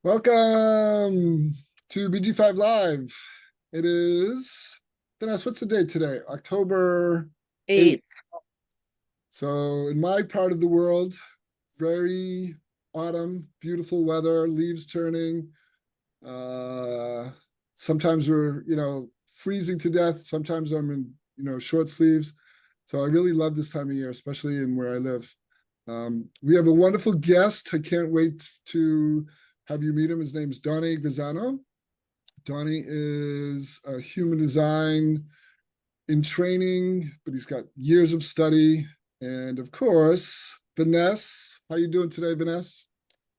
Welcome to BG5 Live. It is, Vanessa, what's the date today? October 8th. 8th. So in my part of the world, very autumn, beautiful weather, leaves turning. Sometimes we're, freezing to death. Sometimes I'm in, short sleeves. So I really love this time of year, especially in where I live. We have a wonderful guest. I can't wait to have you meet him. His name's Donny Grazano. Donny is a human design in training, but he's got years of study. And of course, Vanessa. How you doing today, Vanessa?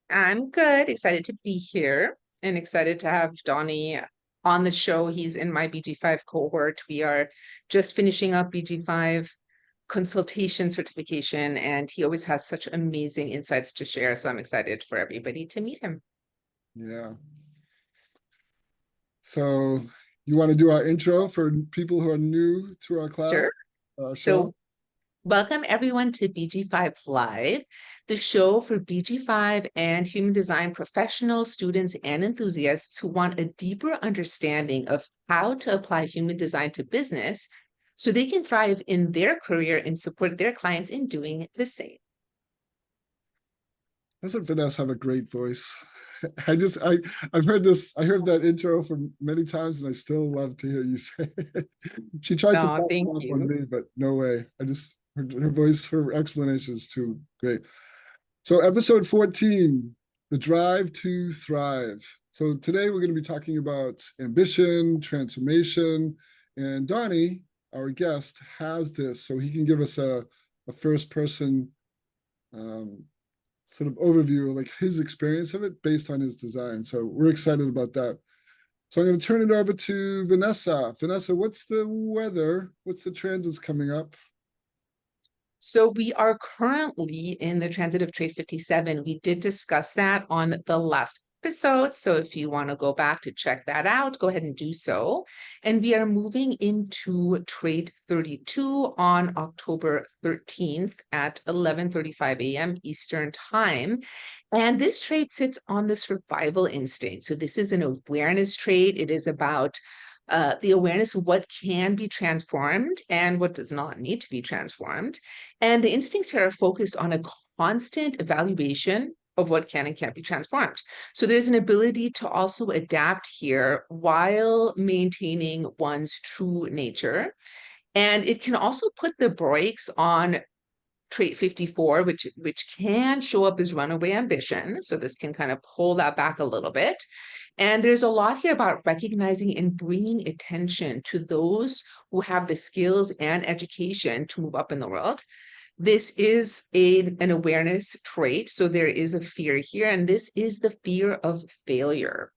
I'm good. Excited to be here and excited to have Donny on the show. He's in my BG5 cohort. We are just finishing up BG5 consultation certification, and he always has such amazing insights to share. So I'm excited for everybody to meet him. Yeah. So you want to do our intro for people who are new to our class, Sure. show? So welcome everyone to BG5 Live, the show for BG5 and human design professionals, students, and enthusiasts who want a deeper understanding of how to apply human design to business so they can thrive in their career and support their clients in doing the same. Doesn't Vanessa have a great voice? I've heard this, I heard that intro for many times, and I still love to hear you say it. She tried to Oh, pass it thank off on you. me, but no way. Her voice, her explanation is too great. So episode 14, the drive to thrive. So today we're going to be talking about ambition, transformation, and Donny, our guest, has this, so he can give us a first person um, sort of overview, like his experience of it based on his design. So we're excited about that. So I'm going to turn it over to Vanessa. Vanessa, what's the weather? What's the transits coming up? So we are currently in the transit of trade 57. We did discuss that on the last episode. So if you want to go back to check that out, go ahead and do so. And we are moving into trade 32 on October 13th at 11:35 a.m. Eastern time. And this trade sits on the survival instinct. So this is an awareness trade. It is about the awareness of what can be transformed and what does not need to be transformed. And the instincts here are focused on a constant evaluation of what can and can't be transformed. So there's an ability to also adapt here while maintaining one's true nature. And it can also put the brakes on trait 54, which can show up as runaway ambition. So this can kind of pull that back a little bit. And there's a lot here about recognizing and bringing attention to those who have the skills and education to move up in the world. This is an awareness trait. So there is a fear here, and this is the fear of failure.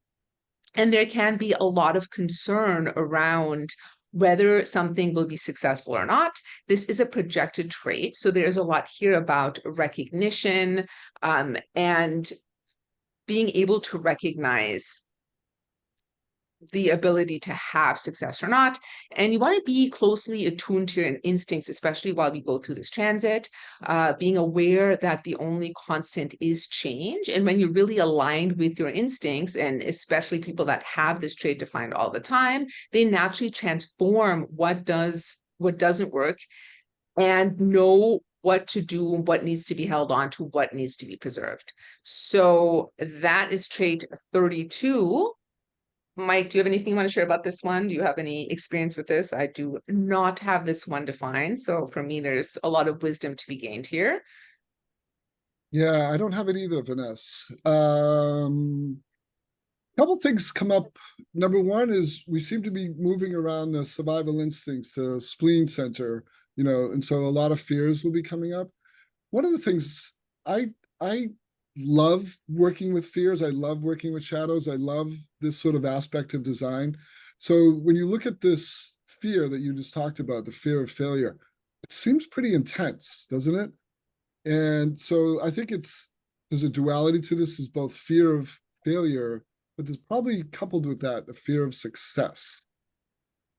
And there can be a lot of concern around whether something will be successful or not. This is a projected trait. So there's a lot here about recognition and being able to recognize the ability to have success or not. And you want to be closely attuned to your instincts, especially while we go through this transit, being aware that the only constant is change. And when you're really aligned with your instincts, and especially people that have this trait defined all the time, they naturally transform what doesn't work and know what to do, what needs to be held on to, what needs to be preserved. So that is trait 32. Mike, do you have anything you want to share about this one? Do you have any experience with this? I do not have this one defined. So for me, there's a lot of wisdom to be gained here. Yeah, I don't have it either, Vanessa. Couple things come up. Number one is we seem to be moving around the survival instincts, the spleen center, and so a lot of fears will be coming up. One of the things I love working with fears. I love working with shadows. I love this sort of aspect of design. So when you look at this fear that you just talked about, the fear of failure, it seems pretty intense, doesn't it? And so I think there's a duality to this, is both fear of failure, but there's probably coupled with that a fear of success.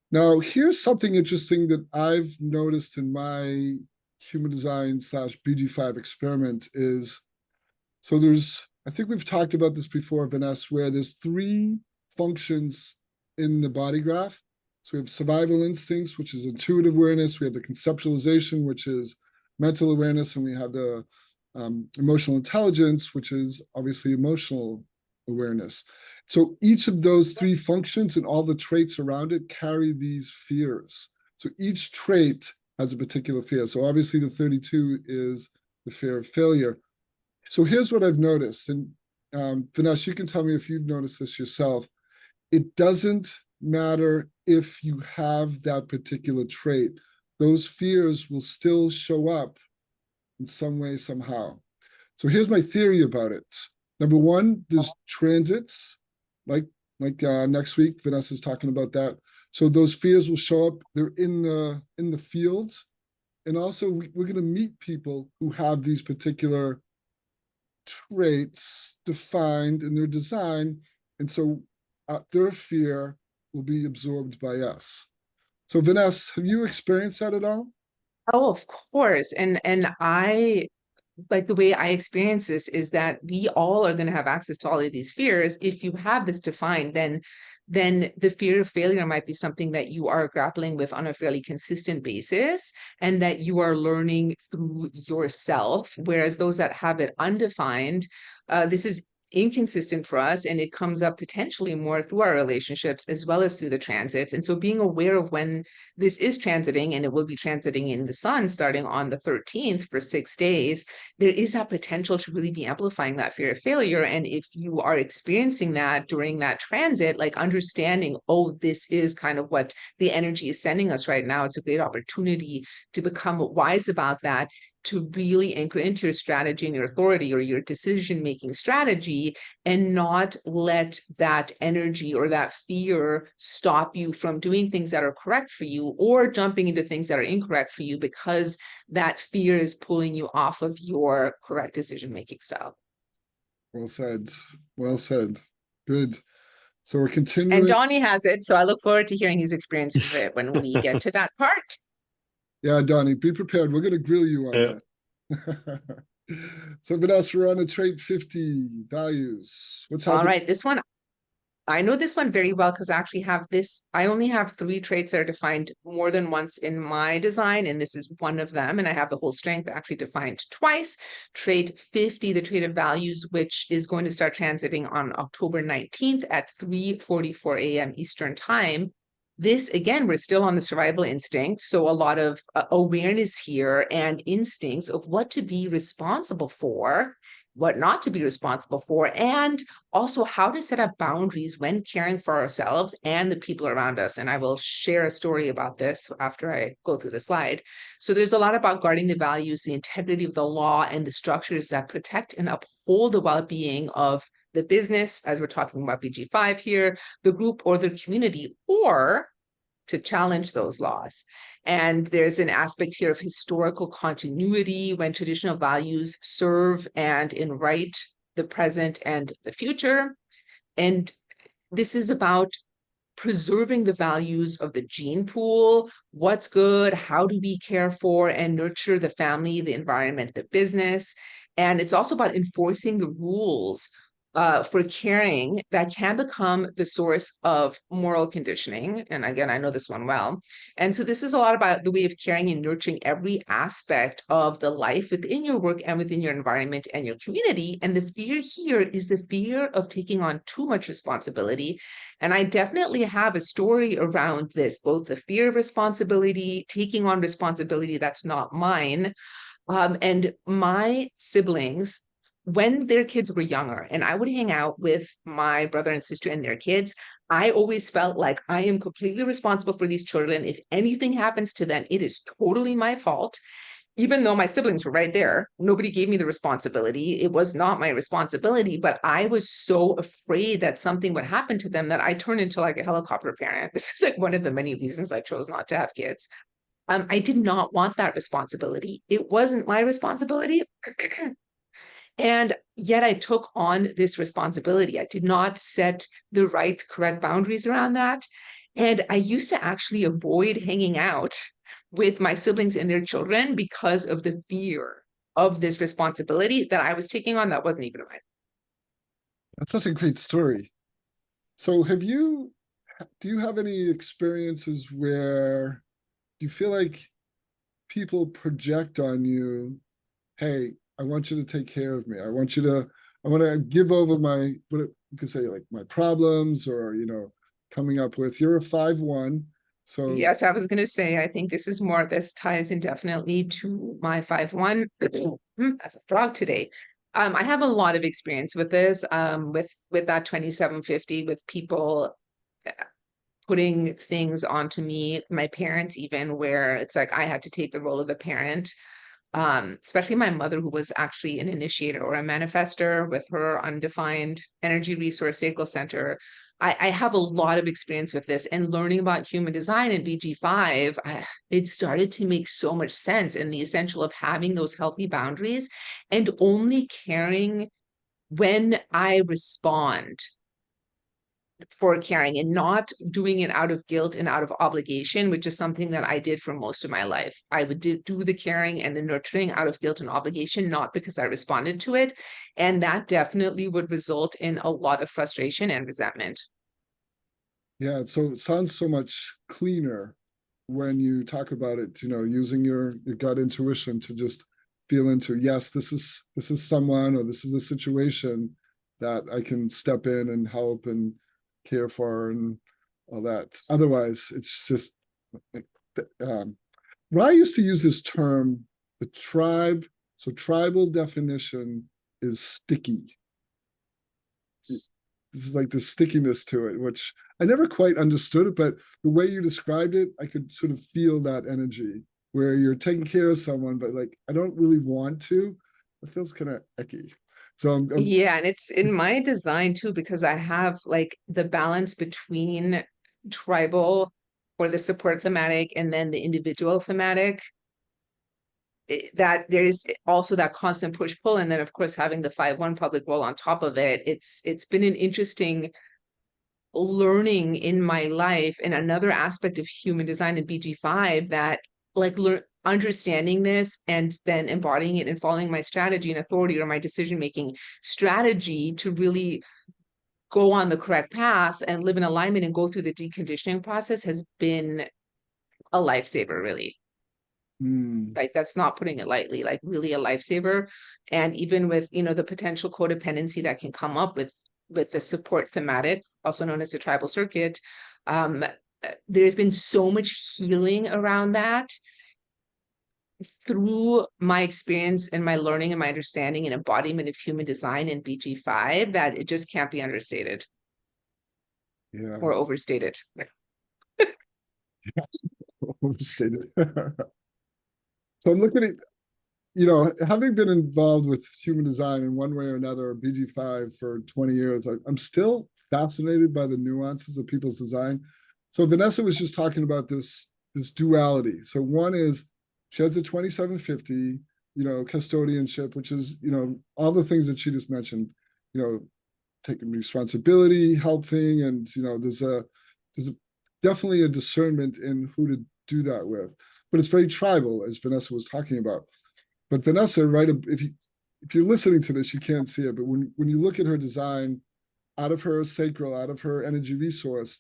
Now, here's something interesting that I've noticed in my human design / BG5 experiment is, so there's I think we've talked about this before, Vanessa, where there's three functions in the body graph. So we have survival instincts, which is intuitive awareness. We have the conceptualization, which is mental awareness, and we have the emotional intelligence, which is obviously emotional awareness. So each of those three functions and all the traits around it carry these fears. So each trait has a particular fear. So obviously the 32 is the fear of failure. So here's what I've noticed, and Vanessa, you can tell me if you've noticed this yourself. It doesn't matter if you have that particular trait. Those fears will still show up in some way, somehow. So here's my theory about it. Number one, there's transits, like next week, Vanessa's talking about that. So those fears will show up. They're in the fields, and also we're going to meet people who have these particular traits defined in their design, and so their fear will be absorbed by us. So Vanessa, have you experienced that at all? Oh, of course. And I like the way I experience this is that we all are going to have access to all of these fears. If you have this defined, then the fear of failure might be something that you are grappling with on a fairly consistent basis and that you are learning through yourself. Whereas those that have it undefined, this is inconsistent for us, and it comes up potentially more through our relationships as well as through the transits. And so being aware of when this is transiting, and it will be transiting in the sun starting on the 13th for 6 days, there is that potential to really be amplifying that fear of failure. And if you are experiencing that during that transit, like understanding, oh, this is kind of what the energy is sending us right now, it's a great opportunity to become wise about that, to really anchor into your strategy and your authority or your decision-making strategy, and not let that energy or that fear stop you from doing things that are correct for you or jumping into things that are incorrect for you because that fear is pulling you off of your correct decision-making style. Well said. Well said. Good. So we're And continuing. Donny has it, so I look forward to hearing his experience with it when we get to that part. Yeah, Donny, be prepared. We're going to grill you on that. So Vanessa, we're on the trait 50 values. What's All happening? right, this one I know this one very well because I actually have this. I only have 3 traits that are defined more than once in my design, and this is one of them. And I have the whole strength actually defined twice. Trait 50, the trait of values, which is going to start transiting on October 19th at 3:44 a.m. Eastern Time. This, again, we're still on the survival instinct. So a lot of awareness here and instincts of what to be responsible for, what not to be responsible for, and also how to set up boundaries when caring for ourselves and the people around us. And I will share a story about this after I go through the slide. So there's a lot about guarding the values, the integrity of the law, and the structures that protect and uphold the well-being of the business, as we're talking about BG5 here, the group or the community, or to challenge those laws. And there's an aspect here of historical continuity when traditional values serve and enwrite the present and the future. And this is about preserving the values of the gene pool, what's good, how do we care for and nurture the family, the environment, the business. And it's also about enforcing the rules for caring that can become the source of moral conditioning. And again, I know this one well. And so this is a lot about the way of caring and nurturing every aspect of the life within your work and within your environment and your community. And the fear here is the fear of taking on too much responsibility. And I definitely have a story around this, both the fear of responsibility, taking on responsibility that's not mine. And my siblings, when their kids were younger and I would hang out with my brother and sister and their kids, I always felt like I am completely responsible for these children. If anything happens to them, it is totally my fault. Even though my siblings were right there, nobody gave me the responsibility. It was not my responsibility, but I was so afraid that something would happen to them that I turned into like a helicopter parent. This is like one of the many reasons I chose not to have kids. I did not want that responsibility. It wasn't my responsibility. And yet I took on this responsibility. I did not set the right, correct boundaries around that. And I used to actually avoid hanging out with my siblings and their children because of the fear of this responsibility that I was taking on that wasn't even mine. That's such a great story. So do you have any experiences where do you feel like people project on you, hey, I want you to take care of me. I want to give over what you could say, like my problems or, coming up with, you're a 5-1. So Yes, I was going to say, I think this ties in definitely to my 5-1. I have a frog today. I have a lot of experience with this, with that 2750, with people putting things onto me, my parents even, where it's like I had to take the role of the parent. Especially my mother, who was actually an initiator or a manifester with her undefined energy resource sacral center. I have a lot of experience with this, and learning about human design and BG5, it started to make so much sense, and the essential of having those healthy boundaries and only caring when I respond for caring, and not doing it out of guilt and out of obligation, which is something that I did for most of my life. I would do the caring and the nurturing out of guilt and obligation, not because I responded to it. And that definitely would result in a lot of frustration and resentment. yeah, so it sounds so much cleaner when you talk about it, using your gut intuition to just feel into, yes, this is someone or this is a situation that I can step in and help and care for and all that. Otherwise, it's just I used to use this term, the tribe. So tribal definition is sticky. This is like the stickiness to it, which I never quite understood it, but the way you described it, I could sort of feel that energy where you're taking care of someone, but like I don't really want to. It feels kind of icky. So Yeah, and it's in my design too, because I have like the balance between tribal or the support thematic and then the individual thematic. That there is also that constant push pull, and then of course having the 5-1 public role on top of it. It's been an interesting learning in my life, and another aspect of human design and BG5 that like understanding this and then embodying it and following my strategy and authority or my decision making strategy to really go on the correct path and live in alignment and go through the deconditioning process has been a lifesaver, really. mm, Like that's not putting it lightly, like really a lifesaver. And even with, the potential codependency that can come up with the support thematic, also known as the tribal circuit, there's been so much healing around that through my experience and my learning and my understanding and embodiment of human design in BG5 that it just can't be understated yeah, or overstated. overstated. So I'm looking at, having been involved with human design in one way or another, or BG5 for 20 years, I'm still fascinated by the nuances of people's design. So Vanessa was just talking about this duality. So one is she has the 2750, custodianship, which is, all the things that she just mentioned, you know, taking responsibility, helping, and there's definitely a discernment in who to do that with. But it's very tribal, as Vanessa was talking about. But Vanessa, right? If you're listening to this, you can't see it, but when you look at her design, out of her sacral, out of her energy resource,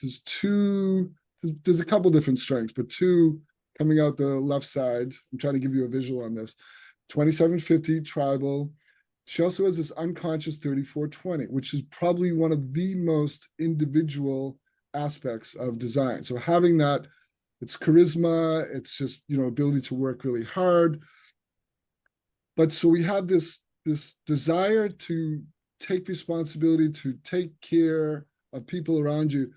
there's a couple different strengths, but two coming out the left side. I'm trying to give you a visual on this. 2750 tribal. She also has this unconscious 3420, which is probably one of the most individual aspects of design. So having that, it's charisma, it's just, ability to work really hard. But so we have this desire to take responsibility, to take care of people around you,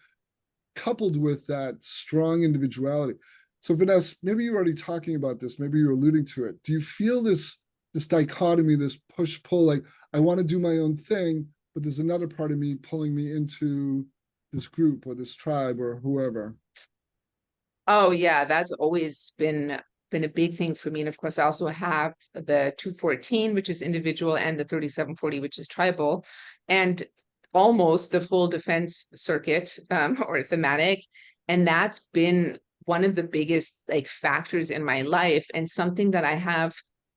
coupled with that strong individuality. So Vanessa, maybe you're already talking about this, maybe you're alluding to it. Do you feel this dichotomy, this push-pull, like I want to do my own thing, but there's another part of me pulling me into this group or this tribe or whoever? Oh yeah, that's always been a big thing for me. And of course, I also have the 214, which is individual, and the 3740, which is tribal, and almost the full defense circuit, or thematic. And that's been one of the biggest like factors in my life, and something that I have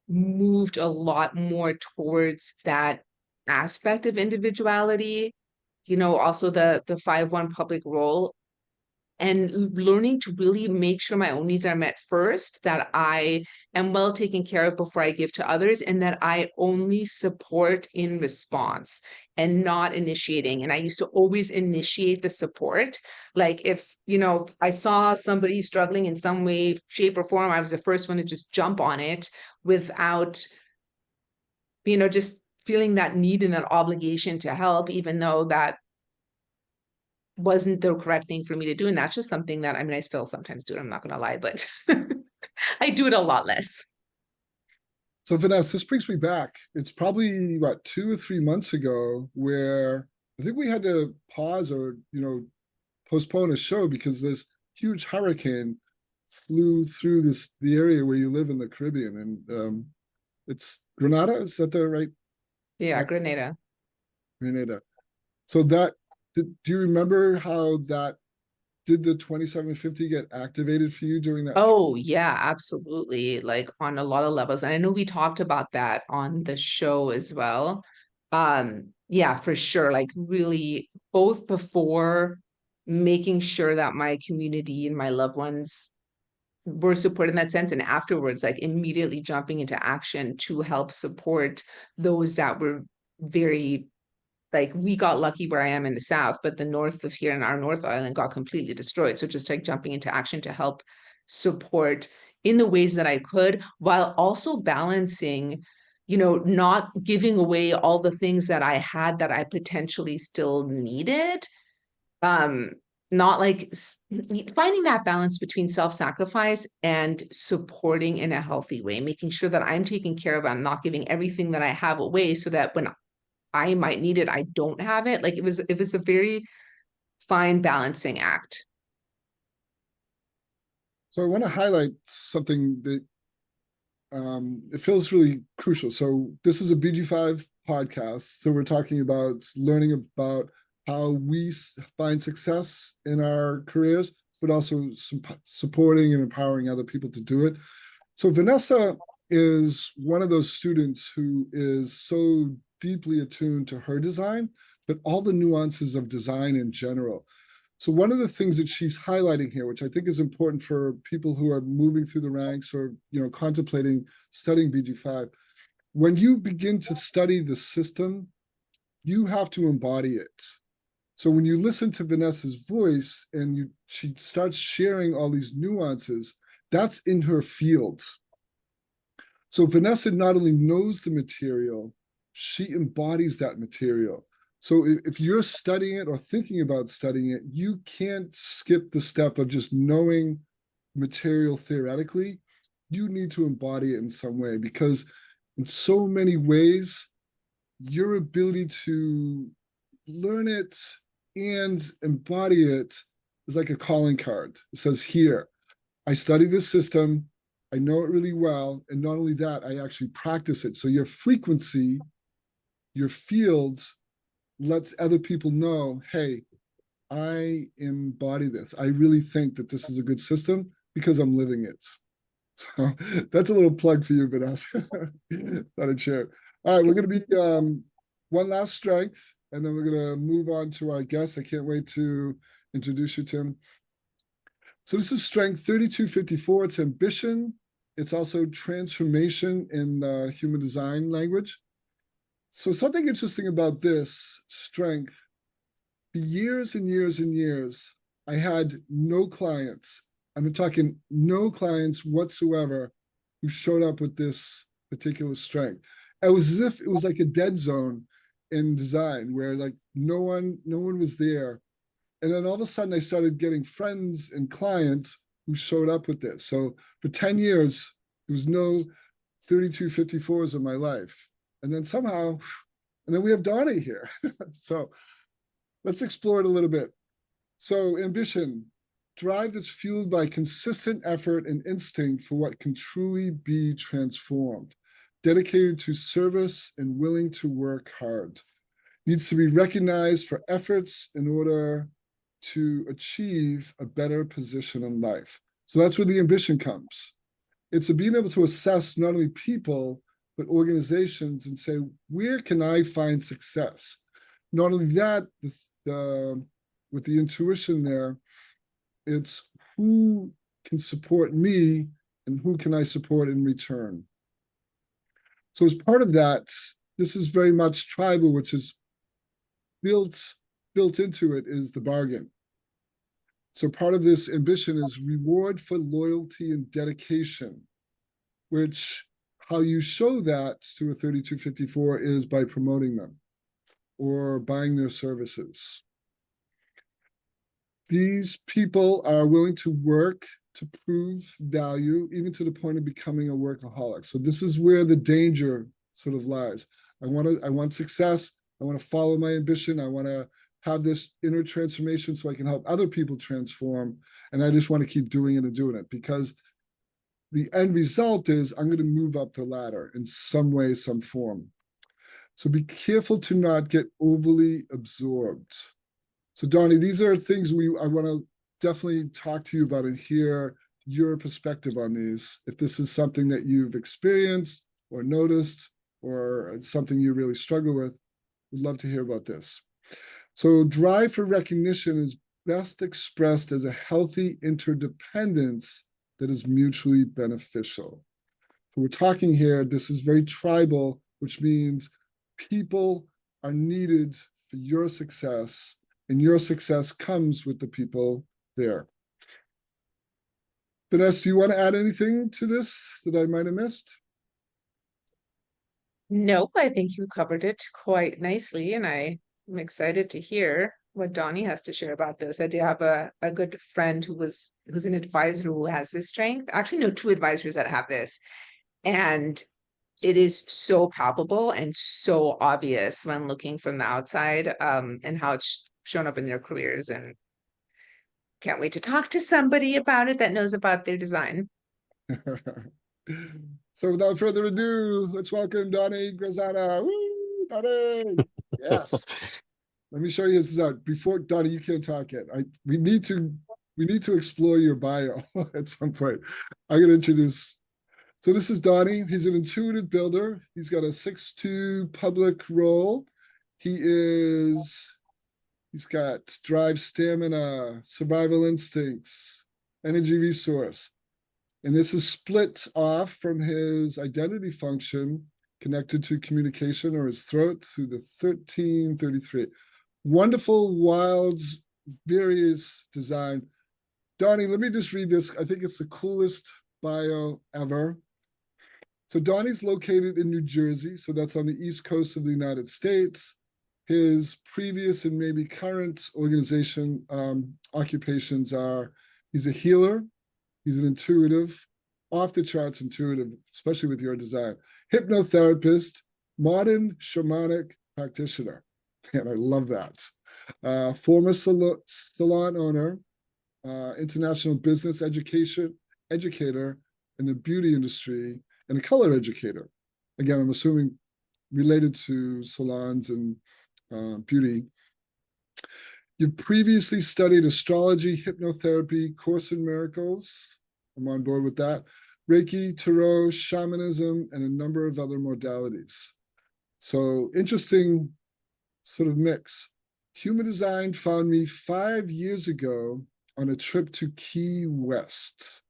moved a lot more towards that aspect of individuality, you know, also the 5-1 public role, and learning to really make sure my own needs are met first, that I am well taken care of before I give to others, and that I only support in response and not initiating. And I used to always initiate the support. Like if, you know, I saw somebody struggling in some way, shape, or form, I was the first one to just jump on it without, you know, just feeling that need and that obligation to help, even though that wasn't the correct thing for me to do. And that's just something that, I mean, I still sometimes do it, I'm not gonna lie, but I do it a lot less. So Vanessa, this brings me back. It's probably what, 2 or 3 months ago, where I think we had to pause or postpone a show because this huge hurricane flew through the area where you live in the Caribbean, and it's Grenada. Is that the right? Yeah, Grenada. Grenada. So that do you remember how that did the 2750 get activated for you during that time? Oh, yeah, absolutely. Like on a lot of levels. And I know we talked about that on the show as well. Yeah, for sure. Like really both before making sure that my community and my loved ones were supported in that sense, and afterwards, like immediately jumping into action to help support those that were very, like, we got lucky where I am in the south, but the north of here in our North Island got completely destroyed. So just like jumping into action to help support in the ways that I could, while also balancing, you know, not giving away all the things that I had that I potentially still needed. Um, not like finding that balance between self-sacrifice and supporting in a healthy way, making sure that I'm taken care of. I'm not giving everything that I have away so that when I might need it, I don't have it. Like it was a very fine balancing act. So I want to highlight something that it feels really crucial. So this is a BG5 podcast. So we're talking about learning about how we find success in our careers, but also supporting and empowering other people to do it. So Vanessa is one of those students who is so deeply attuned to her design, but all the nuances of design in general. So one of the things that she's highlighting here, which I think is important for people who are moving through the ranks or contemplating studying BG5, when you begin to study the system, you have to embody it. So when you listen to Vanessa's voice and she starts sharing all these nuances, that's in her field. So Vanessa not only knows the material, she embodies that material. So if you're studying it or thinking about studying it, you can't skip the step of just knowing material theoretically. You need to embody it in some way, because in so many ways, your ability to learn it and embody it is like a calling card. It says, here, I study this system, I know it really well, and not only that, I actually practice it. So your frequency, your field lets other people know, hey, I embody this. I really think that this is a good system because I'm living it. So that's a little plug for you, Vanessa. Thought I'd share. All right, we're going to be one last strength, and then we're going to move on to our guest. I can't wait to introduce you, Tim. So this is strength 3254. It's ambition. It's also transformation in the human design language. So something interesting about this strength, for years and years and years, I had no clients. I'm talking no clients whatsoever who showed up with this particular strength. It was as if it was like a dead zone in design where like no one was there. And then all of a sudden I started getting friends and clients who showed up with this. So for 10 years, there was no 3254s in my life. And then somehow, and then we have Donny here. So let's explore it a little bit. So ambition, drive that's fueled by consistent effort and instinct for what can truly be transformed, dedicated to service and willing to work hard, needs to be recognized for efforts in order to achieve a better position in life. So that's where the ambition comes. It's being able to assess not only people, but organizations, and say, where can I find success? Not only that, with the intuition there, it's who can support me and who can I support in return. So as part of that, this is very much tribal, which is built into it is the bargain. So part of this ambition is reward for loyalty and dedication, which how you show that to a 3254 is by promoting them or buying their services. These people are willing to work to prove value, even to the point of becoming a workaholic. So this is where the danger sort of lies. I want success. I want to follow my ambition. I want to have this inner transformation so I can help other people transform. And I just want to keep doing it and doing it, because the end result is I'm going to move up the ladder in some way, some form. So be careful to not get overly absorbed. So Donny, these are things I want to definitely talk to you about and hear your perspective on these. If this is something that you've experienced or noticed or something you really struggle with, we'd love to hear about this. So drive for recognition is best expressed as a healthy interdependence that is mutually beneficial. So we're talking here, this is very tribal, which means people are needed for your success, and your success comes with the people there. Vanessa, do you want to add anything to this that I might have missed? Nope, I think you covered it quite nicely, and I'm excited to hear what Donny has to share about this. I do have a good friend who's an advisor who has this strength. Actually, no, two advisors that have this. And it is so palpable and so obvious when looking from the outside, and how it's shown up in their careers. And can't wait to talk to somebody about it that knows about their design. So without further ado, let's welcome Donny Grazano. Woo, Donny! Yes. Let me show you this out. Before Donny, you can't talk yet. We need to explore your bio at some point. I'm gonna introduce. So this is Donny. He's an intuitive builder. He's got a 6'2" public role. He's got drive, stamina, survival instincts, energy resource. And this is split off from his identity function connected to communication or his throat through the 1333. Wonderful, wild, various design. Donny, let me just read this. I think it's the coolest bio ever. So Donny's located in New Jersey, so that's on the East Coast of the United States. His previous and maybe current organization occupations are, he's a healer, he's an intuitive, off the charts intuitive, especially with your design, hypnotherapist, modern shamanic practitioner. And I love that. Former salon owner, international business educator in the beauty industry, and a color educator. Again, I'm assuming related to salons and beauty. You previously studied astrology, hypnotherapy, Course in Miracles. I'm on board with that. Reiki, Tarot, shamanism, and a number of other modalities. So interesting sort of mix. Human Design found me 5 years ago on a trip to Key West.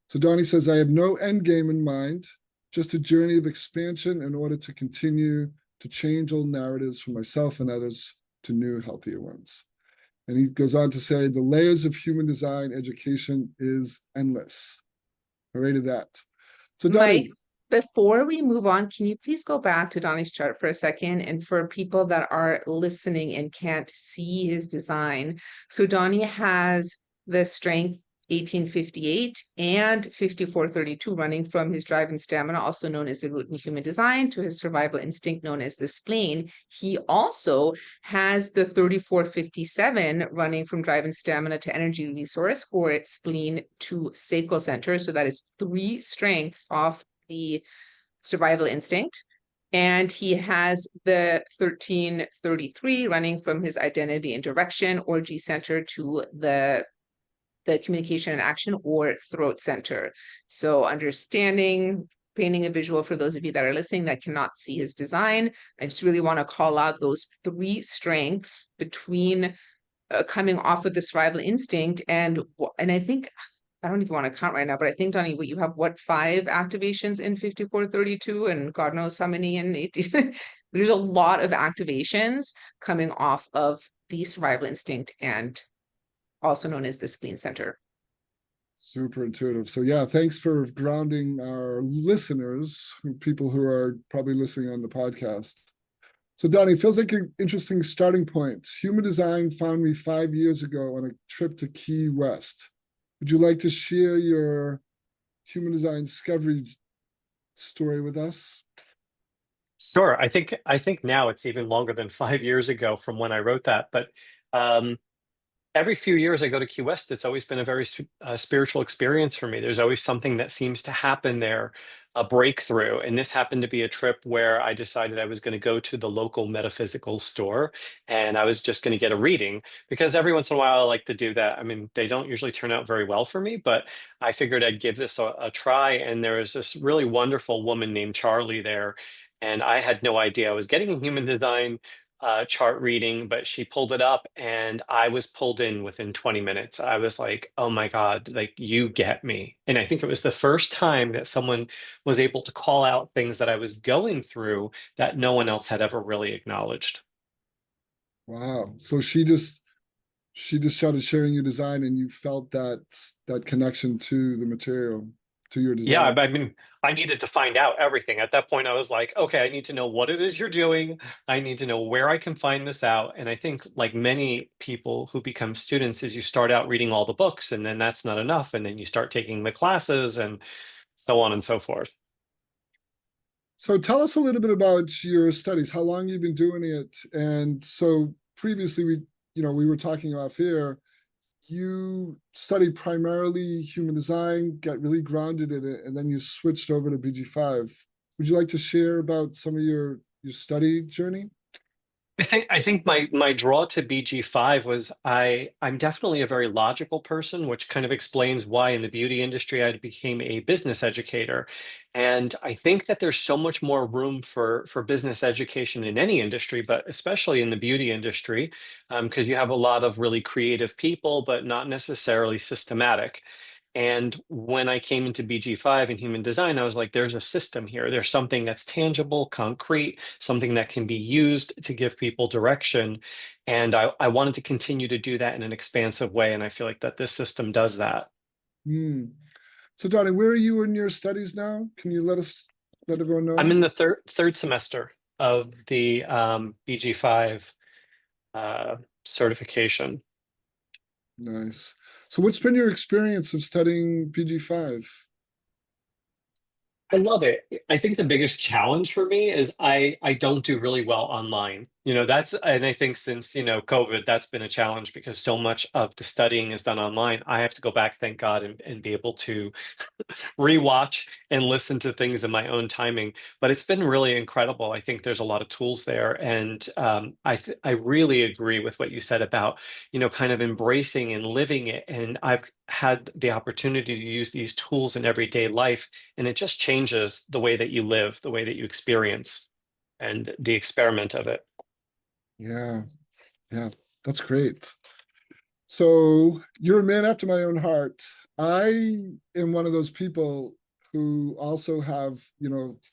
So Donny says, I have no end game in mind, just a journey of expansion in order to continue to change old narratives for myself and others to new, healthier ones. And he goes on to say, the layers of human design education is endless. Hooray to that. So Donny, Mike, before we move on, can you please go back to Donny's chart for a second? And for people that are listening and can't see his design, so Donny has the strength 1858 and 5432 running from his drive and stamina, also known as the root in human design, to his survival instinct known as the spleen. He also has the 3457 running from drive and stamina to energy resource, or spleen to sacral center. So that is 3 strengths off the survival instinct. And he has the 1333 running from his identity and direction, or G center, to the communication and action, or throat center. So understanding painting a visual for those of you that are listening that cannot see his design. I just really want to call out those three strengths between coming off of the survival instinct and I think I don't even want to count right now, but I think, Donny, what you have, what, 5 activations in 5432 and God knows how many in 80. There's a lot of activations coming off of the survival instinct and also known as the spleen center. Super intuitive. So yeah, thanks for grounding our listeners, people who are probably listening on the podcast. So Donny, feels like an interesting starting point. Human Design found me 5 years ago on a trip to Key West. Would you like to share your Human Design discovery story with us? Sure. I think now it's even longer than 5 years ago from when I wrote that. But um, every few years I go to Key West, it's always been a very spiritual experience for me. There's always something that seems to happen there, a breakthrough. And this happened to be a trip where I decided I was going to go to the local metaphysical store and I was just going to get a reading because every once in a while I like to do that. I mean, they don't usually turn out very well for me, but I figured I'd give this a try. And there was this really wonderful woman named Charlie there. And I had no idea I was getting a human design chart reading, but she pulled it up and I was pulled in within 20 minutes. I was like, oh my God, like you get me. And I think it was the first time that someone was able to call out things that I was going through that no one else had ever really acknowledged. Wow. So she just started sharing your design and you felt that connection to the material, to your Yeah, design. I mean, I needed to find out everything. At that point, I was like, okay, I need to know what it is you're doing. I need to know where I can find this out. And I think, like many people who become students, is you start out reading all the books, and then that's not enough. And then you start taking the classes and so on and so forth. So tell us a little bit about your studies, how long you've been doing it. And so previously we were talking about fear. You studied primarily human design, got really grounded in it, and then you switched over to BG5. Would you like to share about some of your study journey? I think my draw to BG5 was I'm definitely a very logical person, which kind of explains why in the beauty industry I became a business educator. And I think that there's so much more room for business education in any industry, but especially in the beauty industry, because you have a lot of really creative people, but not necessarily systematic. And when I came into BG5 and human design, I was like, there's a system here. There's something that's tangible, concrete, something that can be used to give people direction. And I wanted to continue to do that in an expansive way. And I feel like that this system does that. Hmm. So Donnie, where are you in your studies now? Can you let everyone I'm know? in the third semester of the BG5 uh, certification. Nice. So what's been your experience of studying BG5? I love it. I think the biggest challenge for me is I don't do really well online. That's and I think since, COVID, that's been a challenge because so much of the studying is done online. I have to go back, thank God, and be able to rewatch and listen to things in my own timing. But it's been really incredible. I think there's a lot of tools there, and I really agree with what you said about kind of embracing and living it. And I've had the opportunity to use these tools in everyday life, and it just changes the way that you live, the way that you experience, and the experiment of it. Yeah, yeah, that's great. So you're a man after my own heart. I am one of those people who also have,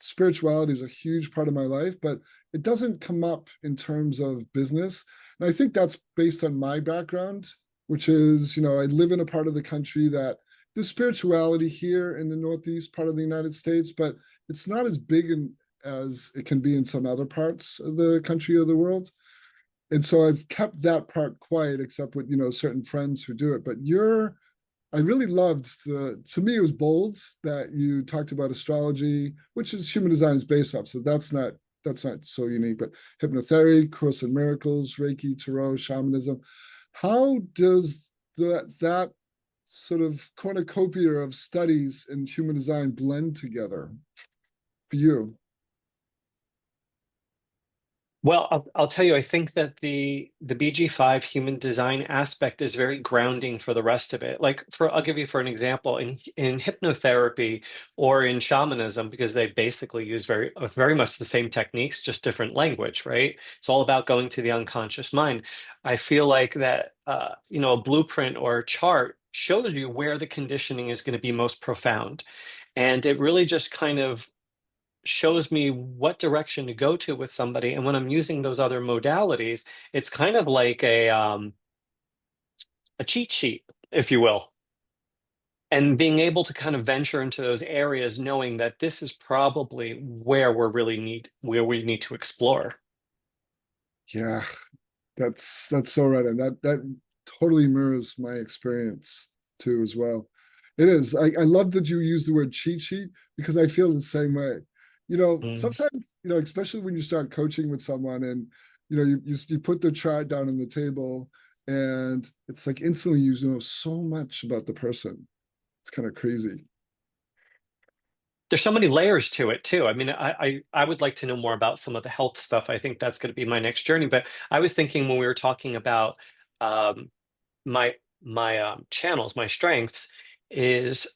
spirituality is a huge part of my life, but it doesn't come up in terms of business. And I think that's based on my background, which is, I live in a part of the country that there's spirituality here in the Northeast part of the United States, but it's not as big as it can be in some other parts of the country or the world. And so I've kept that part quiet, except with certain friends who do it. But I really loved to me it was bold that you talked about astrology, which is human design is based off. So that's not so unique. But hypnotherapy, Course in Miracles, Reiki, Tarot, shamanism. How does that sort of cornucopia of studies in human design blend together for you? Well, I'll tell you, I think that the BG5 human design aspect is very grounding for the rest of it. Like I'll give you for an example, in hypnotherapy or in shamanism, because they basically use very much the same techniques, just different language, right? It's all about going to the unconscious mind. I feel like that a blueprint or a chart shows you where the conditioning is going to be most profound. And it really just kind of shows me what direction to go to with somebody. And when I'm using those other modalities, it's kind of like a cheat sheet, if you will. And being able to kind of venture into those areas, knowing that this is probably where where we need to explore. Yeah, that's so right. And that totally mirrors my experience too as well. It is. I love that you use the word cheat sheet because I feel the same way. Mm. Sometimes, especially when you start coaching with someone and you put the chart down on the table and it's like instantly you know so much about the person. It's kind of crazy. There's so many layers to it too. I mean, I would like to know more about some of the health stuff. I think that's going to be my next journey. But I was thinking when we were talking about um, my channels, my strengths, is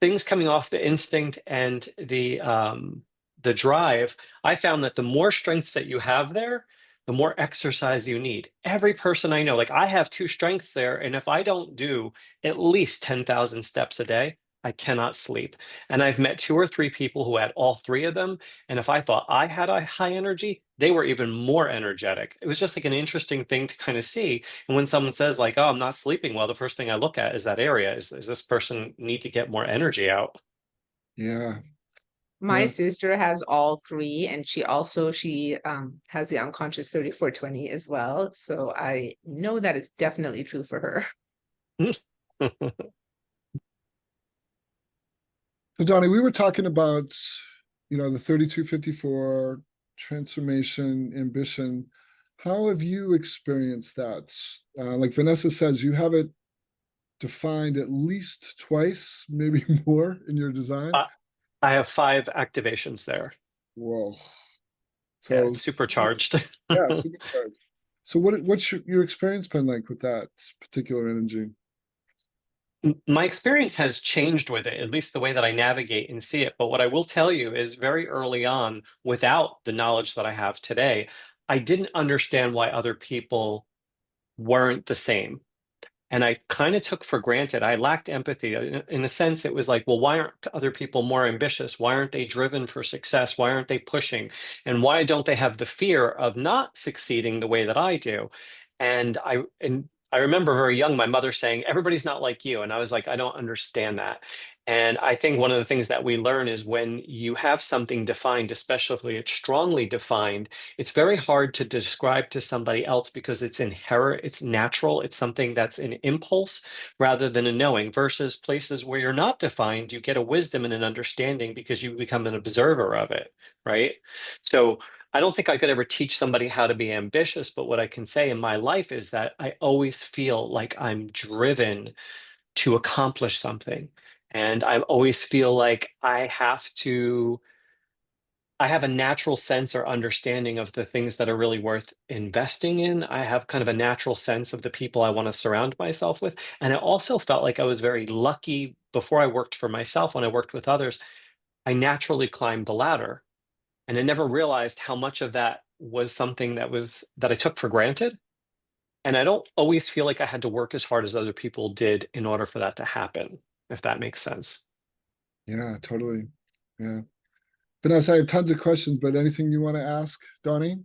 things coming off the instinct and the drive. I found that the more strengths that you have there, the more exercise you need. Every person I know, like I have two strengths there, and if I don't do at least 10,000 steps a day, I cannot sleep. And I've met two or three people who had all three of them. And if I thought I had a high energy, they were even more energetic. It was just like an interesting thing to kind of see. And when someone says like, "Oh, I'm not sleeping well," the first thing I look at is that area. Is this person need to get more energy out? Yeah. My Yeah. sister has all three, and she has the unconscious 3420 as well. So I know that is definitely true for her. So Donnie, we were talking about, the 3254 transformation, ambition. How have you experienced that? Like Vanessa says, you have it defined at least twice, maybe more in your design. I, I have five activations there. Whoa. Yeah, So it's supercharged. yeah, supercharged. So what's your experience been like with that particular energy? My experience has changed with it, at least the way that I navigate and see it. But what I will tell you is very early on, without the knowledge that I have today, I didn't understand why other people weren't the same. And I kind of took for granted. I lacked empathy. In a sense, it was like, well, why aren't other people more ambitious? Why aren't they driven for success? Why aren't they pushing? And why don't they have the fear of not succeeding the way that I do? And I remember very young, my mother saying, "Everybody's not like you." And I was like, I don't understand that. And I think one of the things that we learn is when you have something defined, especially if it's strongly defined, it's very hard to describe to somebody else because it's inherent, it's natural, it's something that's an impulse rather than a knowing, versus places where you're not defined, you get a wisdom and an understanding because you become an observer of it, right? So I don't think I could ever teach somebody how to be ambitious, but what I can say in my life is that I always feel like I'm driven to accomplish something. And I always feel like I have a natural sense or understanding of the things that are really worth investing in. I have kind of a natural sense of the people I want to surround myself with. And I also felt like I was very lucky before I worked for myself. When I worked with others, I naturally climbed the ladder. And I never realized how much of that was something that I took for granted. And I don't always feel like I had to work as hard as other people did in order for that to happen, if that makes sense. Yeah, totally. Yeah. Vanessa, I have tons of questions, but anything you want to ask, Donnie?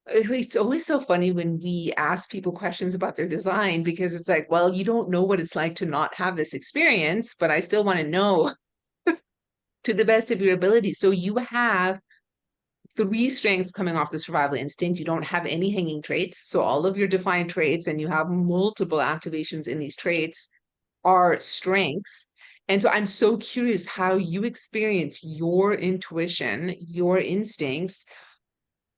It's always so funny when we ask people questions about their design because it's like, well, you don't know what it's like to not have this experience, but I still want to know to the best of your ability. So you have three strengths coming off the survival instinct. You don't have any hanging traits. So all of your defined traits, and you have multiple activations in these traits, are strengths. And so I'm so curious how you experience your intuition, your instincts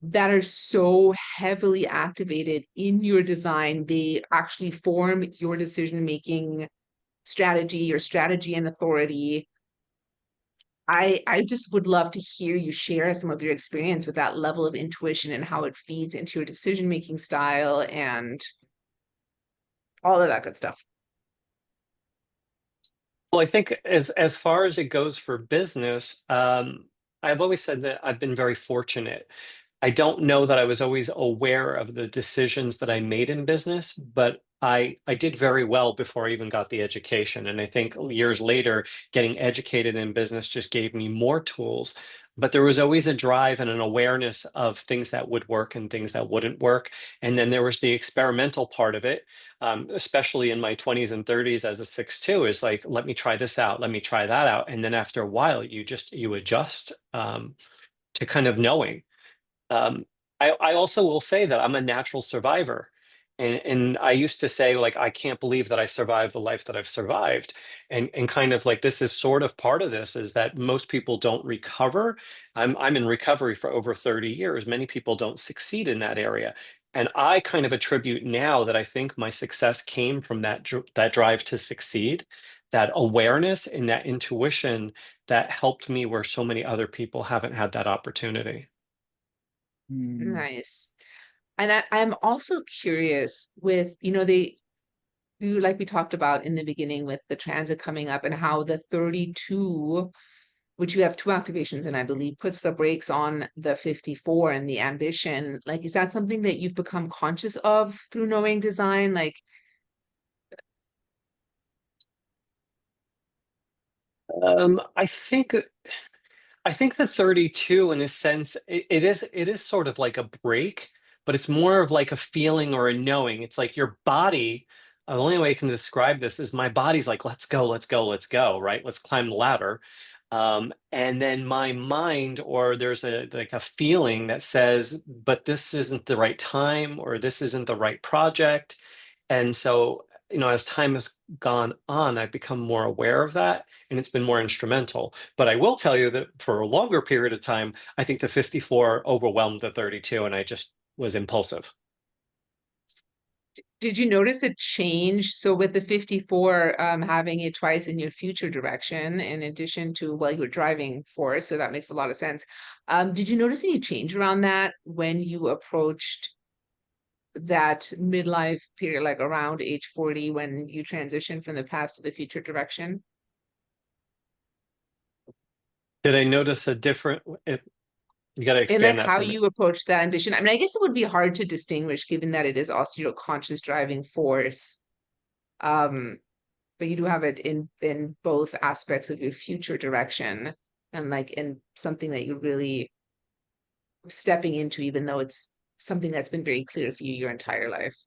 that are so heavily activated in your design. They actually form your decision-making strategy, your strategy and authority. I just would love to hear you share some of your experience with that level of intuition and how it feeds into your decision-making style and all of that good stuff. Well, I think as far as it goes for business, I've always said that I've been very fortunate. I don't know that I was always aware of the decisions that I made in business, but I did very well before I even got the education. And I think years later, getting educated in business just gave me more tools. But there was always a drive and an awareness of things that would work and things that wouldn't work. And then there was the experimental part of it, especially in my 20s and 30s as a 6'2", is like, let me try this out, let me try that out. And then after a while, you adjust to kind of knowing. Um, I also will say that I'm a natural survivor. And I used to say, like, I can't believe that I survived the life that I've survived. And kind of like this is sort of part of this is that most people don't recover. I'm in recovery for over 30 years. Many people don't succeed in that area. And I kind of attribute now that I think my success came from that drive to succeed, that awareness and that intuition that helped me where so many other people haven't had that opportunity. Hmm. Nice. And I'm also curious with, they do, like we talked about in the beginning with the transit coming up and how the 32, which you have two activations and I believe puts the brakes on the 54 and the ambition. Like, is that something that you've become conscious of through knowing design? Like, Um, I think I think the 32 in a sense it is sort of like a break, but it's more of like a feeling or a knowing. It's like your body, the only way I can describe this is my body's like, let's go, let's go, let's go, right? Let's climb the ladder. And then my mind, or there's a like a feeling that says, but this isn't the right time, or this isn't the right project. And so, as time has gone on, I've become more aware of that, and it's been more instrumental. But I will tell you that for a longer period of time, I think the 54 overwhelmed the 32, and I just was impulsive. did you notice a change? So with the 54, having it twice in your future direction, in addition to, well, you were driving force, so that makes a lot of sense. Did you notice any change around that when you approached that midlife period, like around age 40, when you transition from the past to the future direction? Did I notice a different? You got to And like expand that how for me. you approach that ambition. I mean, I guess it would be hard to distinguish given that it is also your conscious driving force. Um, but you do have it in both aspects of your future direction and like in something that you're really stepping into, even though it's something that's been very clear for you your entire life.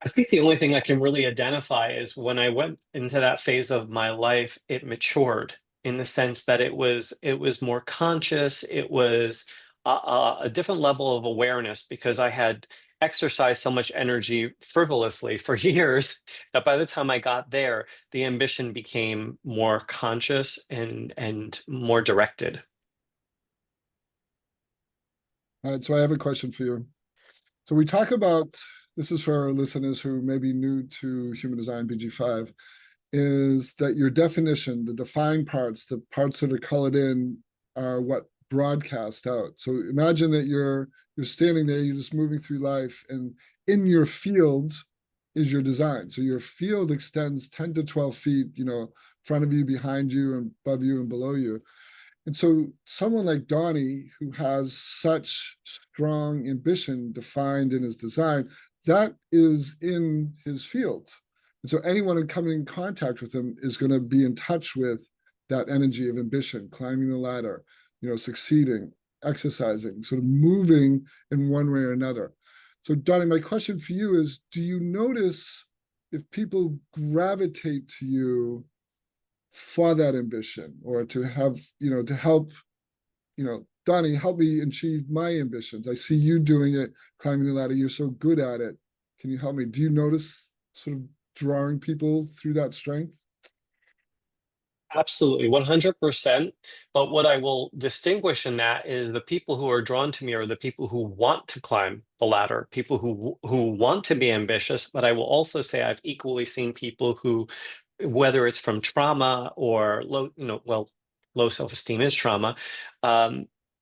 I think the only thing I can really identify is when I went into that phase of my life, it matured in the sense that it was more conscious. It was a different level of awareness because I had exercised so much energy frivolously for years that by the time I got there, the ambition became more conscious and more directed. All right, so I have a question for you. So we talk about, this is for our listeners who may be new to human design BG5, is that your definition, the defined parts, the parts that are colored in are what broadcast out. So imagine that you're standing there, you're just moving through life, and in your field is your design. So your field extends 10 to 12 feet, front of you, behind you, and above you and below you. And so someone like Donny, who has such strong ambition defined in his design, that is in his field. And so anyone coming in contact with him is going to be in touch with that energy of ambition, climbing the ladder, succeeding, exercising, sort of moving in one way or another. So Donny, my question for you is, do you notice if people gravitate to you for that ambition, or to have, to help, Donny, help me achieve my ambitions. I see you doing it, climbing the ladder. You're so good at it. Can you help me? Do you notice sort of drawing people through that strength? Absolutely, 100%. But what I will distinguish in that is the people who are drawn to me are the people who want to climb the ladder, people who want to be ambitious. But I will also say I've equally seen people who whether it's from trauma or low self-esteem is trauma,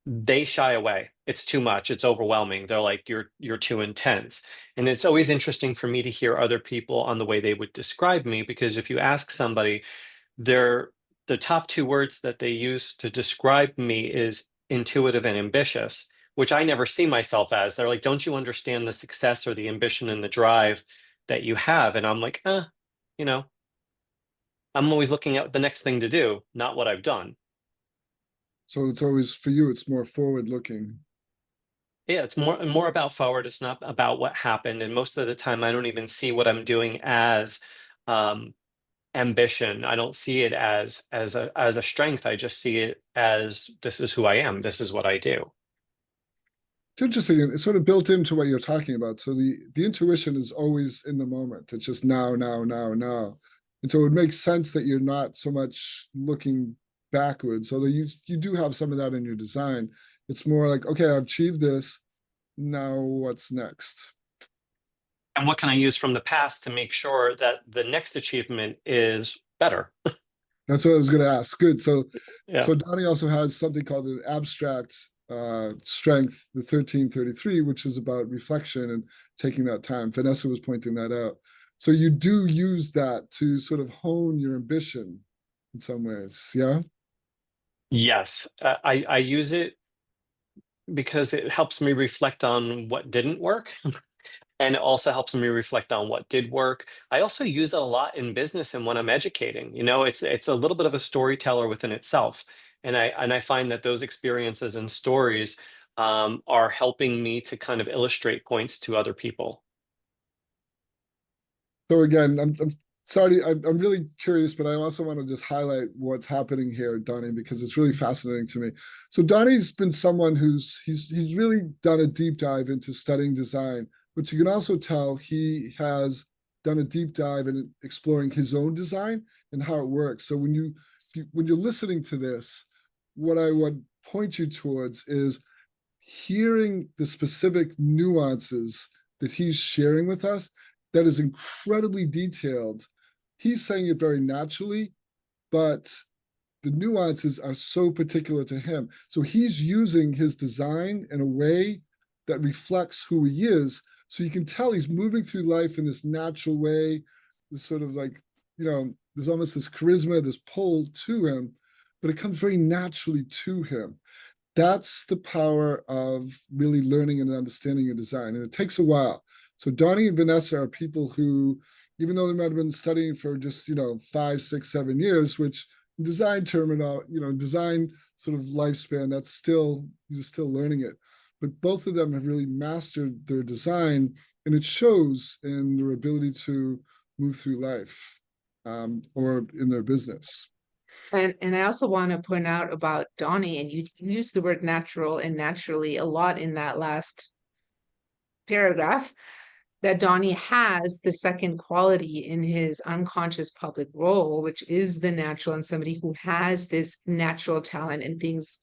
they shy away. It's too much. It's overwhelming. They're like, you're too intense. And it's always interesting for me to hear other people on the way they would describe me, because if you ask somebody, the top two words that they use to describe me is intuitive and ambitious, which I never see myself as. They're like, don't you understand the success or the ambition and the drive that you have? And I'm like, you know, I'm always looking at the next thing to do, not what I've done. So it's always, for you, it's more forward looking. Yeah, it's more about forward. It's not about what happened. And most of the time, I don't even see what I'm doing as ambition. I don't see it as a strength. I just see it as, this is who I am. This is what I do. It's interesting. It's sort of built into what you're talking about. So the intuition is always in the moment. It's just now, now, now, now. And so it makes sense that you're not so much looking backwards, although you do have some of that in your design. It's more like, okay, I've achieved this. Now what's next? And what can I use from the past to make sure that the next achievement is better? That's what I was going to ask. Good. So Yeah. Donny also has something called an abstract strength, the 1333, which is about reflection and taking that time. Vanessa was pointing that out. So you do use that to sort of hone your ambition in some ways. Yeah. Yes, I use it because it helps me reflect on what didn't work. And it also helps me reflect on what did work. I also use it a lot in business and when I'm educating. It's a little bit of a storyteller within itself. And I find that those experiences and stories are helping me to kind of illustrate points to other people. So again, I'm sorry, I'm really curious, but I also want to just highlight what's happening here, Donny, because it's really fascinating to me. So Donny's been someone he's really done a deep dive into studying design, but you can also tell he has done a deep dive in exploring his own design and how it works. So when you're listening to this, what I would point you towards is hearing the specific nuances that he's sharing with us that is incredibly detailed. He's saying it very naturally, but the nuances are so particular to him. So he's using his design in a way that reflects who he is. So you can tell he's moving through life in this natural way, this sort of like, there's almost this charisma, this pull to him, but it comes very naturally to him. That's the power of really learning and understanding your design. And it takes a while. So Donny and Vanessa are people who, even though they might have been studying for just, 5, 6, 7 years, which design design sort of lifespan, you're still learning it. But both of them have really mastered their design, and it shows in their ability to move through life or in their business. And I also want to point out about Donny, and you used the word natural and naturally a lot in that last paragraph, that Donny has the second quality in his unconscious public role, which is the natural, and somebody who has this natural talent and things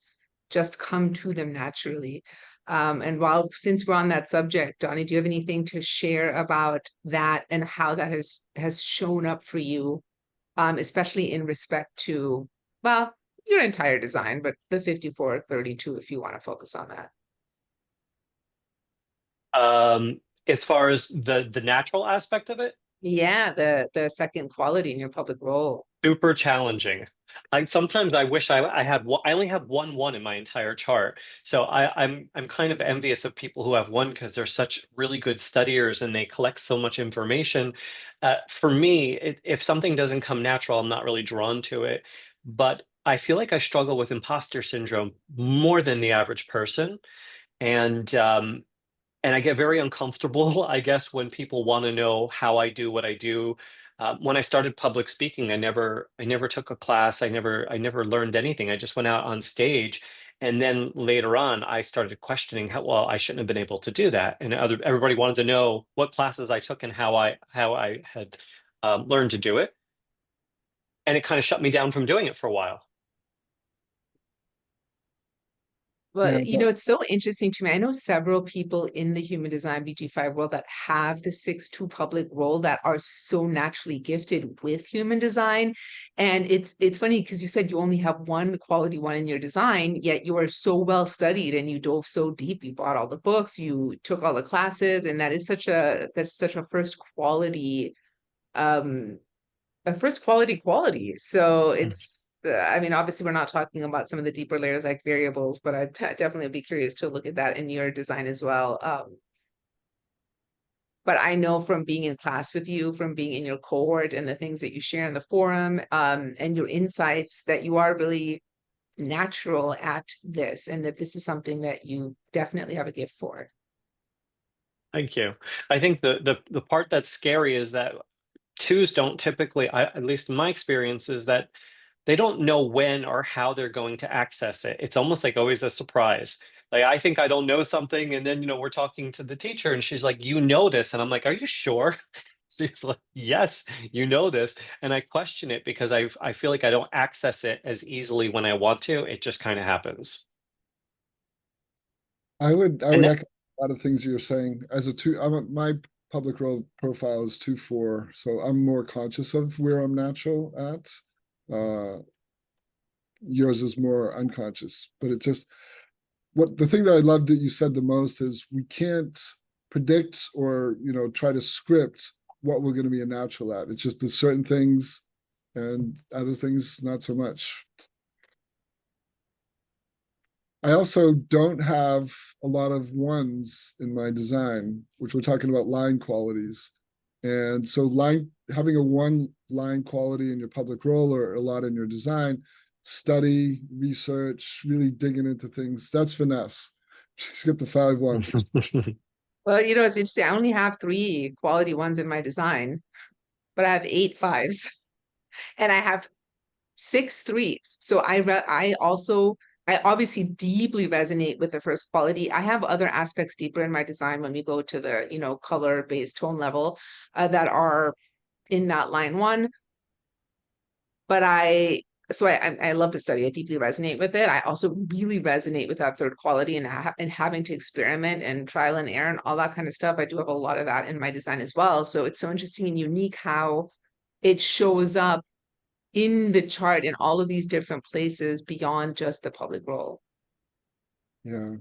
just come to them naturally. And since we're on that subject, Donny, do you have anything to share about that and how that has shown up for you, especially in respect to, well, your entire design, but the 5432, if you want to focus on that? As far as the natural aspect of it, Yeah, the second quality in your public role. super challenging. Sometimes I wish I had one. I only have one in my entire chart, so I'm kind of envious of people who have one, because they're such really good studiers and they collect so much information. For me, if something doesn't come natural, I'm not really drawn to it. But I feel like I struggle with imposter syndrome more than the average person, and I get very uncomfortable, I guess, when people want to know how I do what I do. When I started public speaking, I never took a class. I never learned anything. I just went out on stage, and then later on, I started questioning how, well, I shouldn't have been able to do that. And everybody wanted to know what classes I took and how I had learned to do it, and it kind of shut me down from doing it for a while. Well, And it's so interesting to me. I know several people in the human design BG5 world that have the 6-2 public role that are so naturally gifted with human design. And it's funny because you said you only have one quality one in your design, yet you are so well studied and you dove so deep. You bought all the books, you took all the classes, and that's such a first quality quality. So I mean, obviously we're not talking about some of the deeper layers like variables, but I'd definitely be curious to look at that in your design as well. But I know from being in class with you, from being in your cohort and the things that you share in the forum, and your insights, that you are really natural at this, and that this is something that you definitely have a gift for. Thank you. I think the part that's scary is that twos don't typically, at least in my experience, is that they don't know when or how they're going to access it. It's almost like always a surprise. Like, I think I don't know something, and then we're talking to the teacher and she's like, you know this, and I'm like, are you sure? She's like, yes, you know this. And I question it because I feel like I don't access it as easily when I want to. It just kind of happens. I would And echo a lot of things you're saying. As a two, my public role profile is 2-4, so I'm more conscious of where I'm natural at. Yours is more unconscious, but it just the thing that I loved that you said the most is we can't predict or try to script what we're going to be a natural at. It's just there's certain things and other things not so much. I also don't have a lot of ones in my design, which we're talking about line qualities. And so having a one line quality in your public role or a lot in your design, study, research, really digging into things. That's Vanessa. She's got the 5 ones. Well, it's interesting. I only have 3 quality ones in my design, but I have 8 5s and I have 6 3s. So I obviously deeply resonate with the first quality. I have other aspects deeper in my design when we go to the, color-based tone level that are in that line 1. But I love to study. I deeply resonate with it. I also really resonate with that third quality and having to experiment and trial and error and all that kind of stuff. I do have a lot of that in my design as well. So it's so interesting and unique how it shows up in the chart in all of these different places beyond just the public role. Yeah,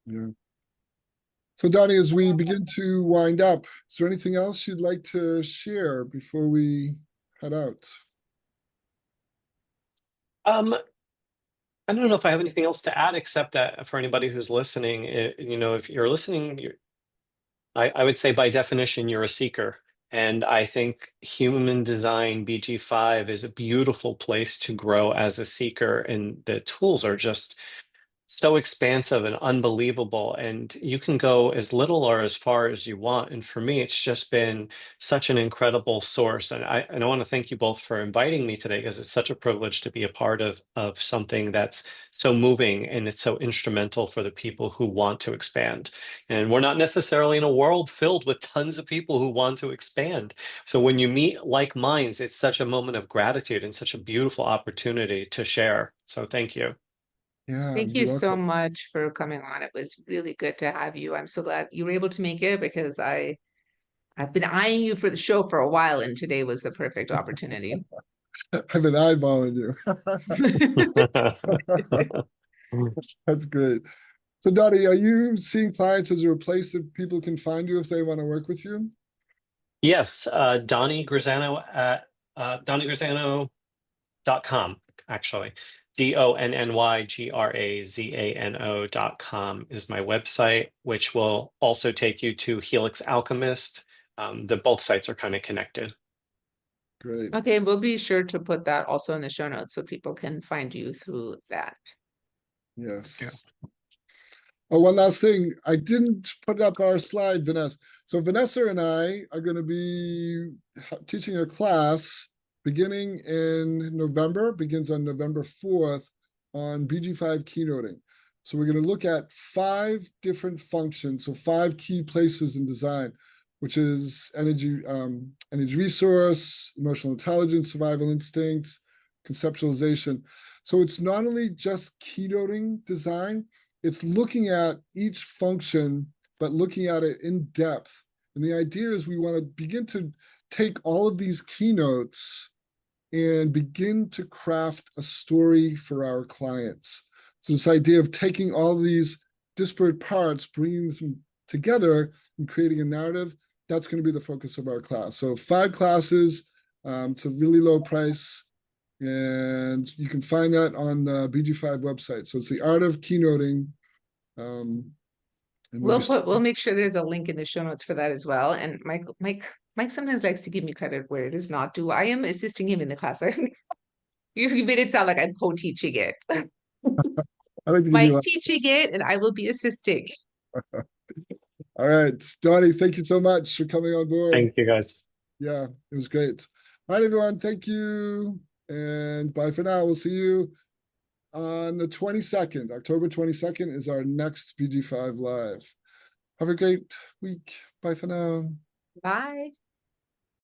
yeah. So Donny, as we begin to wind up, is there anything else you'd like to share before we head out? I don't know if I have anything else to add except that for anybody who's listening, if you're listening, I would say by definition, you're a seeker. And I think human design BG5 is a beautiful place to grow as a seeker. And the tools are just so expansive and unbelievable, and you can go as little or as far as you want. And for me, it's just been such an incredible source. And I want to thank you both for inviting me today, because it's such a privilege to be a part of something that's so moving and it's so instrumental for the people who want to expand. And we're not necessarily in a world filled with tons of people who want to expand. So when you meet like minds, it's such a moment of gratitude and such a beautiful opportunity to share. So thank you. Yeah, Thank you you're so welcome. much for coming on. It was really good to have you. I'm so glad you were able to make it because I've been eyeing you for the show for a while, and today was the perfect opportunity. I've been eyeballing you. That's great. So Donny, are you seeing clients as a place that people can find you if they want to work with you? Yes, Donny Grazano at DonnyGrazano.com, actually. DonnyGrazano.com is my website, which will also take you to Helix Alchemist. Both sites are kind of connected. Great. Okay, we'll be sure to put that also in the show notes so people can find you through that. Yes. Yeah. Oh, one last thing. I didn't put up our slide, Vanessa. So Vanessa and I are going to be teaching a class beginning in November, begins on November 4th on BG5 keynoting. So we're going to look at 5 different functions, so 5 key places in design, which is energy resource, emotional intelligence, survival instincts, conceptualization. So it's not only just keynoting design, it's looking at each function, but looking at it in depth. And the idea is we want to begin to take all of these keynotes and begin to craft a story for our clients. So this idea of taking all of these disparate parts, bringing them together and creating a narrative, that's going to be the focus of our class. So 5 classes, it's a really low price, and you can find that on the BG5 website. So it's the art of keynoting. And We'll make sure there's a link in the show notes for that as well. And Mike sometimes likes to give me credit where it is not due. I am assisting him in the class. You made it sound like I'm co-teaching it. I like to give Mike's you teaching it, and I will be assisting. all right, Donny, thank you so much for coming on board. Thank you, guys. Yeah, it was great. All right, everyone, thank you. And bye for now. We'll see you on the 22nd. October 22nd is our next BG5 Live. Have a great week. Bye for now. Bye.